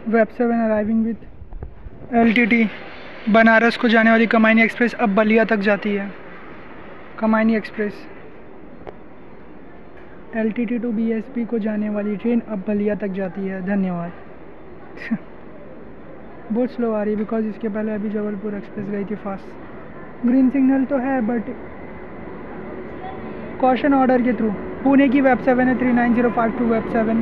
Web 7 arriving with LTT। Banaras को जाने वाली कमायनी एक्सप्रेस अब बलिया तक जाती है। Kamayani express LTT to BSP को जाने वाली ट्रेन अब बलिया तक जाती है। धन्यवाद। बहुत स्लो आ रही है बिकॉज इसके पहले अभी जबलपुर एक्सप्रेस गई थी फास्ट। ग्रीन सिग्नल तो है बट कॉशन ऑर्डर के थ्रू। पुणे की वेब 7 है 39052 वेब 7।